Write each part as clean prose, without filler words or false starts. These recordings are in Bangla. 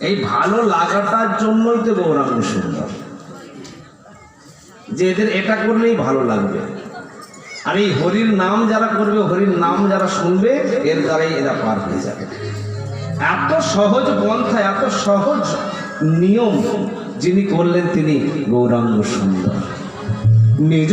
এই ভালো লাগাটার জন্যই তো গৌরাঙ্গ সুন্দর, যে এদের এটা করলেই ভালো লাগবে। আর এই হরির নাম যারা করবে, হরির নাম যারা শুনবে, এর দ্বারাই এরা পার হয়ে যাবে। এত সহজ পন্থা, এত সহজ নিয়ম যিনি করলেন, তিনি গৌরাঙ্গ সুন্দর। নিজ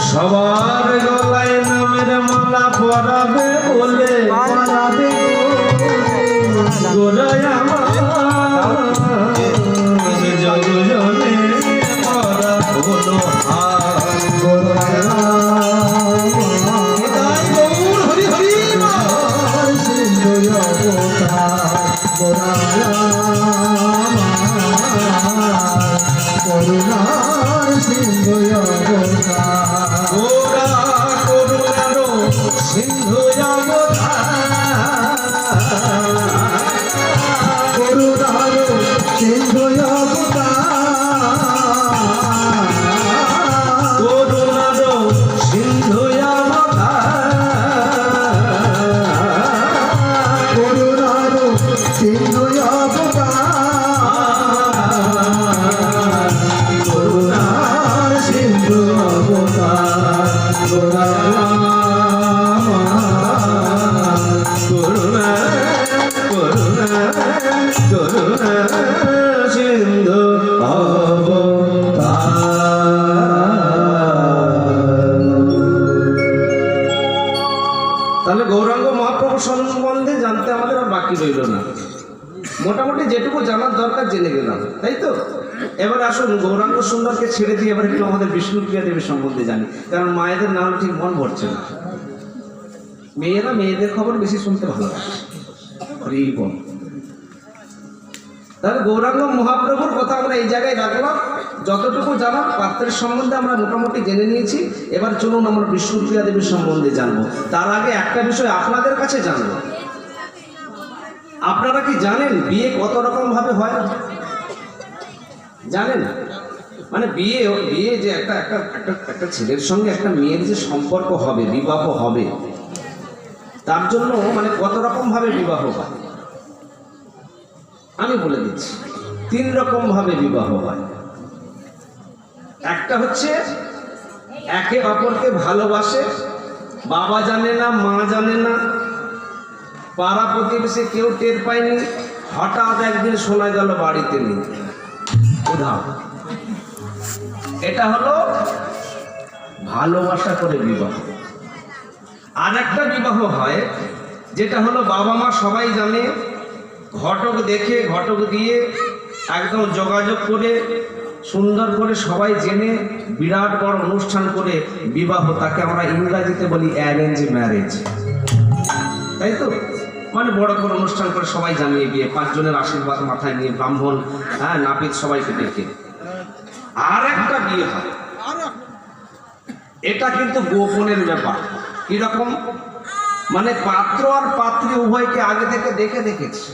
সবার গলায় নামের মালা পরাবে বলে গোড়ায় আমার জগজনে পরা হলো হরি হরি করুণার সিন্ধু সিন্ধু করুণার সিন্ধু করুণার সিন্ধু করুণার সিন্ধু করুণার সিন্ধু তাহলে গৌরাঙ্গ মহাপ্রভু সম্বন্ধে জানতে আমাদের আর বাকি রইল না। মোটামুটি যেটুকু জানার দরকার জেনে গেলাম, তাই তো? এবার আসুন গৌরাঙ্গ সুন্দরকে ছেড়ে দিয়ে এবার একটু আমাদের বিষ্ণুপ্রিয়া দেবীর সম্বন্ধে জানি, কারণ মায়েদের না হলে ঠিক মন ভরছে না। মেয়েরা মেয়েদের খবর বেশি শুনতে ভালোবাসে। তাহলে গৌরাঙ্গ মহাপ্রভুর কথা আমরা এই জায়গায় রাখলাম। যতটুকু জানার পাত্রের সম্বন্ধে আমরা মোটামুটি জেনে নিয়েছি। এবার চলুন আমরা বিষ্ণুপ্রিয়া দেবীর সম্বন্ধে জানবো। তার আগে একটা বিষয় আপনাদের কাছে জানবো, আপনারা কি জানেন বিয়ে কত রকম ভাবে হয়? জানেন? মানে বিয়ে যে একটা ছেলের সঙ্গে একটা মেয়ের যে সম্পর্ক হবে, বিবাহ হবে, তার জন্য মানে কত রকম ভাবে বিবাহ হয় আমি বলে দিচ্ছি। 3 রকম ভাবে বিবাহ হয়। একটা হচ্ছে একে অপরকে ভালোবাসে, বাবা জানে না, মা জানে না, পাড়া প্রতিবেশী কেউ টের পায়নি, হঠাৎ একদিন শোনা গেল বাড়িতে নেই। উদাহরণ, এটা হলো ভালোবাসা করে বিবাহ। আর একটা বিবাহ হয় যেটা হলো বাবা মা সবাই জানে, ঘটক দেখে, ঘটক দিয়ে একদম যোগাযোগ করে সুন্দর করে সবাই জেনে বিরাট বড় অনুষ্ঠান করে বিবাহ। তাকে আমরা ইংরাজিতে বলি অ্যারেঞ্জ ম্যারেজ, তাই তো? মানে বড় করে অনুষ্ঠান করে সবাই জানিয়ে বিয়ে, 5 জনের আশীর্বাদ মাথায় নিয়ে, ব্রাহ্মণ, নাপিত সবাইকে ডেকে। আর একটা বিয়ে হয়, এটা কিন্তু গোপনের ব্যাপার। কিরকম? মানে পাত্র আর পাত্রী উভয়কে আগে থেকে দেখেছে,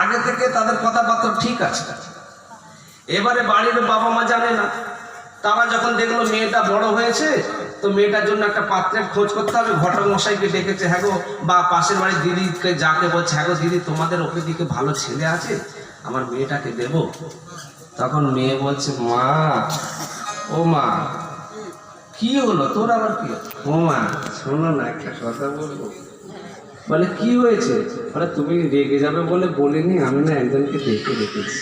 আগে থেকে তাদের কথাবার্তা ঠিক আছে। এবারে বাড়ির বাবা মা জানে না। তারা যখন দেখলো মেয়েটা বড় হয়েছে, তো মেয়েটার জন্য একটা পাত্রের খোঁজ করতে হবে। ঘটক মশাইকে ডেকেছে, হ্যাঁ গো, বা পাশের বাড়ির দিদিকে যাকে বলছে, হ্যাঁ গো দিদি, তোমাদের ওকে দিকে ভালো ছেলে আছে, আমার মেয়েটাকে দেব। তখন মেয়ে বলছে, মা, ও মা, কি হলো তোর আবার? কি? ও মা, শোনো না, একটা কথা বলবো। বলে, কি হয়েছে? বলে, তুমি রেগে যাবে বলে বলিনি, আমি না একজনকে দেখে রেখেছি।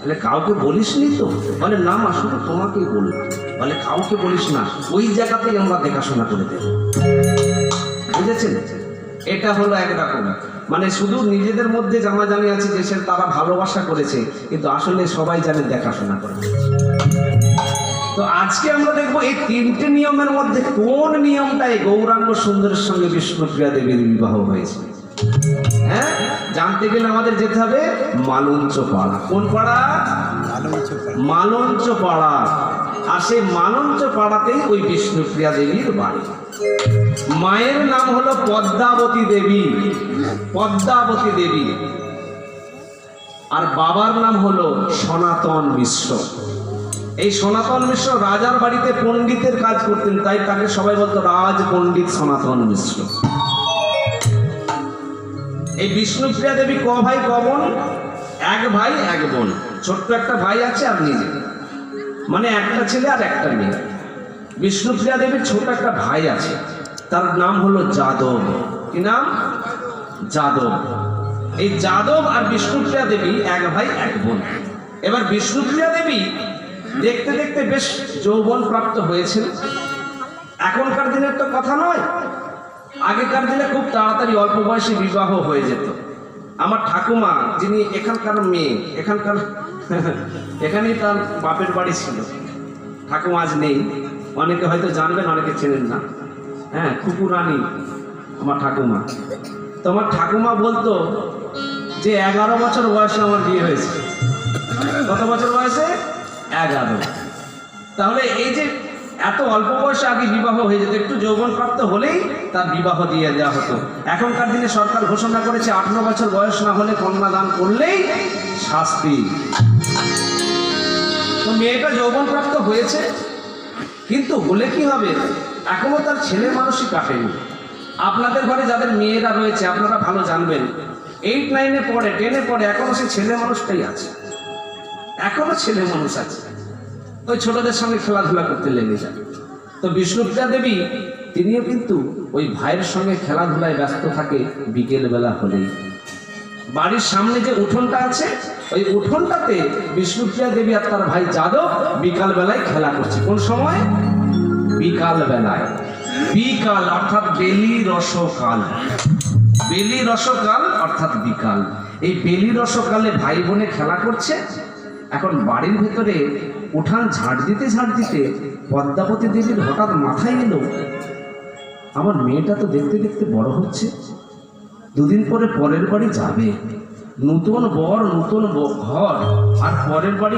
বলে কাউকে বলিসনি তো? বলে না মা, শুধু তোমাকেই বলবো। বলে কাউকে বলিস না, ওই জায়গাতেই আমরা দেখাশোনা করে দেব। বুঝেছেন? এটা হলো একরকম, মানে শুধু নিজেদের মধ্যে জানাজানি আছে যে সে তারা ভালোবাসা করেছে, কিন্তু আসলে সবাই জানে দেখাশোনা করে। তো আজকে আমরা দেখবো এই তিনটে নিয়মের মধ্যে কোন নিয়মটাই গৌরাঙ্গ সুন্দরের সঙ্গে বিষ্ণুপ্রিয়া দেবীর বিবাহ হয়েছে। হ্যাঁ, জানতে গেলে আমাদের যেতে হবে মালঞ্চ পাড়া। কোন পাড়া? মালঞ্চ পাড়া। আর সেই মালঞ্চ পাড়াতেই ওই বিষ্ণুপ্রিয়া দেবীর বাড়ি। মায়ের নাম হলো পদ্মাবতী দেবী, পদ্মাবতী দেবী। আর বাবার নাম হলো সনাতন মিশ্র। এই সনাতন মিশ্র রাজার বাড়িতে পণ্ডিতের কাজ করতেন, তাই তাকে সবাই বলতো রাজ পণ্ডিত সনাতন মিশ্র। এই বিষ্ণুপ্রিয়া দেবী ক ভাই ক বোন? এক ভাই এক বোন। ছোট্ট একটা ভাই আছে আর নিজে, মানে একটা ছেলে আর একটা মেয়ে। বিষ্ণুপ্রিয়া দেবীর ছোট একটা ভাই আছে, তার নাম হলো যাদব। কি নাম? যাদব। এই যাদব আর বিষ্ণুপ্রিয়া দেবী এক ভাই এক বোন। এবার বিষ্ণুপ্রিয়া দেবী দেখতে দেখতে বেশ যৌবন প্রাপ্ত হয়েছিল। এখনকার দিনের তো কথা নয়, আগেকার দিনে খুব তাড়াতাড়ি অল্প বয়সে বিবাহ হয়ে যেত। আমার ঠাকুমা, যিনি এখানকার মেয়ে, এখানেই তার বাপের বাড়ি ছিল। ঠাকুমা আজ নেই, অনেকে হয়তো জানবেন, অনেকে চেনেন না। হ্যাঁ, খুকু রানী আমার ঠাকুমা। তো আমার ঠাকুমা বলতো যে 11 বছর বয়সে আমার বিয়ে হয়েছে। কত বছর বয়সে? 11। তাহলে এই যে এত অল্প বয়সে আগে বিবাহ হয়ে যেত, একটু যৌবন প্রাপ্ত হলেই তার বিবাহ দিয়ে দেওয়া হতো। এখনকার দিনে সরকার ঘোষণা করেছে 18 বছর বয়স না হলে কন্যাদান করলেই শাস্তি। তো মেয়েটা যৌবন প্রাপ্ত হয়েছে, কিন্তু হলে কি হবে, এখনো তার ছেলে মানুষই কাটেনি। আপনাদের ঘরে যাদের মেয়েরা রয়েছে আপনারা ভালো জানবেন, 8, 9-এ পড়ে, 10-এ পড়ে, এখনো সে ছেলে মানুষটাই আছে, এখনো ছেলে মানুষ আছে, ওই ছোটদের সঙ্গে খেলাধুলা করতে লেগে যায়। তো বিষ্ণুপ্রিয়া দেবী তিনিও কিন্তু ওই ভাইয়ের সঙ্গে খেলাধুলায় ব্যস্ত থাকে। বিকেল বেলা হলেই বাড়ির সামনে যে উঠোনটা আছে, ওই উঠোনটাতে বিষ্ণুপ্রিয়া দেবী আর তার ভাই যাদব বিকাল বেলায় খেলা করছে। কোন সময়? বিকাল বেলায়। বিকাল অর্থাৎ বেলি রসকাল, বেলি রসকাল অর্থাৎ বিকাল। এই বেলি রসকালে ভাই বোনে খেলা করছে। এখন বাড়ির ভেতরে উঠান ঝাড় দিতে পদ্মাবতী দেবীর হঠাৎ মাথায় এলো, আমার মেয়েটা তো দেখতে দেখতে বড় হচ্ছে, 2 দিন পরে পরের বাড়ি যাবে, নতুন বর নতুন ঘর, আর পরের বাড়ি